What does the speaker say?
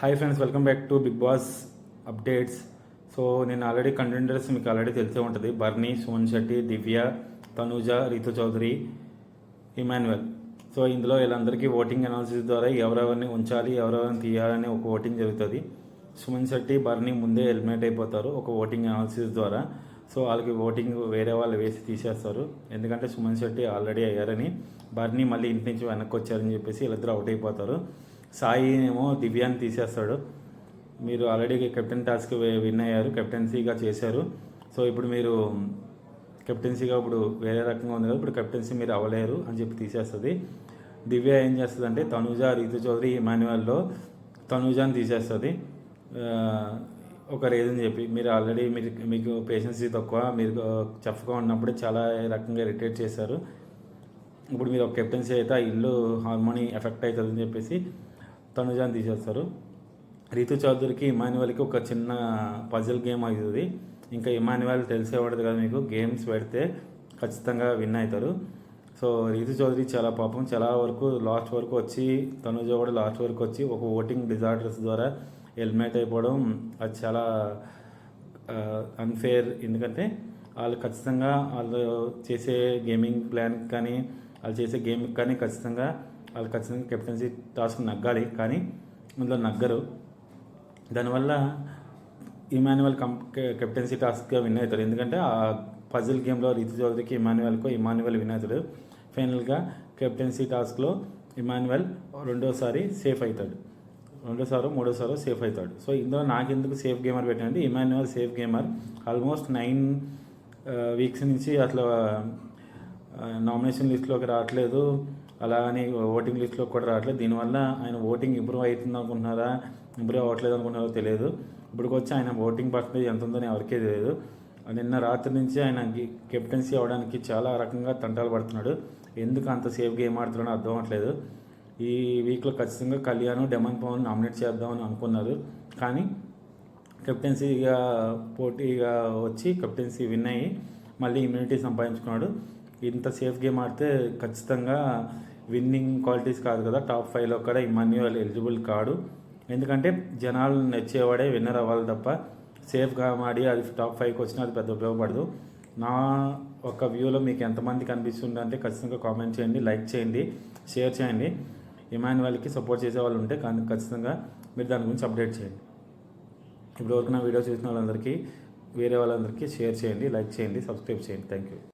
Hi friends, welcome back to Bigg Boss updates. So నేను already contenders మీకు already తెలిసే ఉంటుంది. బర్నీ, సుమన్ శెట్టి, దివ్య, తనూజ, రీతు చౌదరి, ఇమాన్యువల్. సో ఇందులో వీళ్ళందరికీ ఓటింగ్ అనాలిసిస్ ద్వారా ఎవరెవరిని ఉంచాలి, ఎవరెవరిని తీయాలని ఒక ఓటింగ్ జరుగుతుంది. సుమన్ శెట్టి, బర్నీ ముందే ఎలిమినేట్ అయిపోతారు ఒక ఓటింగ్ అనాలిసిస్ ద్వారా. సో వాళ్ళకి ఓటింగ్ వేరే వాళ్ళు వేసి తీసేస్తారు. ఎందుకంటే సుమన్ శెట్టి ఆల్రెడీ అయ్యారని, బర్నీ మళ్ళీ ఇంటి నుంచి వెనక్కి వచ్చారని చెప్పేసి వీళ్ళిద్దరు అవుట్ అయిపోతారు. సాయి ఏమో దివ్యాన్ని తీసేస్తాడు. మీరు ఆల్రెడీ కెప్టెన్ టాస్క్ విన్ అయ్యారు, కెప్టెన్సీగా చేశారు. సో ఇప్పుడు మీరు కెప్టెన్సీగా ఇప్పుడు వేరే రకంగా ఉంది కదా, ఇప్పుడు కెప్టెన్సీ మీరు అవ్వలేరు అని చెప్పి తీసేస్తుంది. దివ్య ఏం చేస్తుంది అంటే తనూజ, రీతు చౌదరి, ఇమాన్యువల్లో తనూజాని తీసేస్తుంది. ఒక రీజన్ చెప్పి, మీరు ఆల్రెడీ మీకు పేషెన్సీ తక్కువ, మీరు చఫ్గా ఉన్నప్పుడు చాలా రకంగా ఇరిటేట్ చేశారు. ఇప్పుడు మీరు ఒక కెప్టెన్సీ అయితే ఆ ఇల్లు హార్మోనీ ఎఫెక్ట్ అవుతుందని చెప్పేసి తనుజాని తీసేస్తారు. రీతు చౌదరికి, ఇమాన్యువల్కి ఒక చిన్న పజిల్ గేమ్ అవుతుంది. ఇంకా ఇమాన్యువల్ తెలిసేవాడు కదా మీకు, గేమ్స్ పెడితే ఖచ్చితంగా విన్ అవుతారు. సో రీతు చౌదరి చాలా పాపం, చాలా వరకు లాస్ట్ వరకు వచ్చి, తనుజ కూడా లాస్ట్ వరకు వచ్చి ఒక ఓటింగ్ డిజార్డర్స్ ద్వారా ఎలిమినేట్ అయిపోవడం అది చాలా అన్ఫేర్. ఎందుకంటే వాళ్ళు ఖచ్చితంగా వాళ్ళు చేసే గేమింగ్ ప్లాన్ కానీ, వాళ్ళు చేసే గేమ్కి కానీ ఖచ్చితంగా కెప్టెన్సీ టాస్క్ నగ్గాలి, కానీ అందులో నగ్గరు. దానివల్ల ఇమాన్యువల్ కెప్టెన్సీ టాస్క్గా విన్ అవుతారు. ఎందుకంటే ఆ పజిల్ గేమ్లో రీతు చౌదరికి, ఇమాన్యువల్ విన్ అవుతాడు. ఫైనల్గా కెప్టెన్సీ టాస్క్లో ఇమాన్యువల్ రెండోసారి సేఫ్ అవుతాడు, మూడోసారో సేఫ్ అవుతాడు. సో ఇందులో నాకెందుకు సేఫ్ గేమర్ పెట్టానంటే, Emmanuel safe gamer. Almost 9 weeks నుంచి అట్లా నామినేషన్ లిస్ట్లోకి రావట్లేదు, అలా అని ఓటింగ్ లిస్ట్లో కూడా రావట్లేదు. దీనివల్ల ఆయన ఓటింగ్ ఇంప్రూవ్ అవుతుంది అనుకుంటున్నారా, ఇంప్రూవ్ అవ్వట్లేదు అనుకుంటున్నారో తెలియదు. ఇప్పటికి వచ్చి ఆయన ఓటింగ్ పర్సెంటేజ్ ఎంత ఉందని ఎవరికీ తెలియదు. నిన్న రాత్రి నుంచి ఆయన కెప్టెన్సీ అవ్వడానికి చాలా రకంగా తంటాలు పడుతున్నాడు. ఎందుకు అంత సేఫ్ గేమ్ ఆడుతున్నాడో అర్థం అవ్వట్లేదు. ఈ వీక్లో ఖచ్చితంగా కళ్యాణ్, డెమన్ పవన్ నామినేట్ చేద్దామని అనుకున్నారు, కానీ కెప్టెన్సీగా పోటీగా వచ్చి కెప్టెన్సీ విన్ అయ్యి మళ్ళీ ఇమ్యూనిటీ సంపాదించుకున్నాడు. ఇంత సేఫ్ గేమ్ ఆడితే ఖచ్చితంగా విన్నింగ్ క్వాలిటీస్ కాదు కదా, టాప్ 5లో కూడా ఇమాన్యువల్ ఎలిజిబుల్ కాడు. ఎందుకంటే జనాలు నచ్చేవాడే విన్నర్ అవ్వాలి తప్ప, సేఫ్గా ఆడి అది టాప్ 5కి వచ్చినా అది పెద్ద ఉపయోగపడదు. నా ఒక వ్యూలో మీకు ఎంతమంది కనిపిస్తుంది అంటే ఖచ్చితంగా కామెంట్ చేయండి, లైక్ చేయండి, షేర్ చేయండి. ఇమాన్యువల్కి సపోర్ట్ చేసే వాళ్ళు ఉంటే కానీ ఖచ్చితంగా మీరు దాని గురించి అప్డేట్ చేయండి. ఇప్పటివరకు నా వీడియో చూసిన వాళ్ళందరికీ, వేరే వాళ్ళందరికీ షేర్ చేయండి, లైక్ చేయండి, సబ్స్క్రైబ్ చేయండి. Thank you.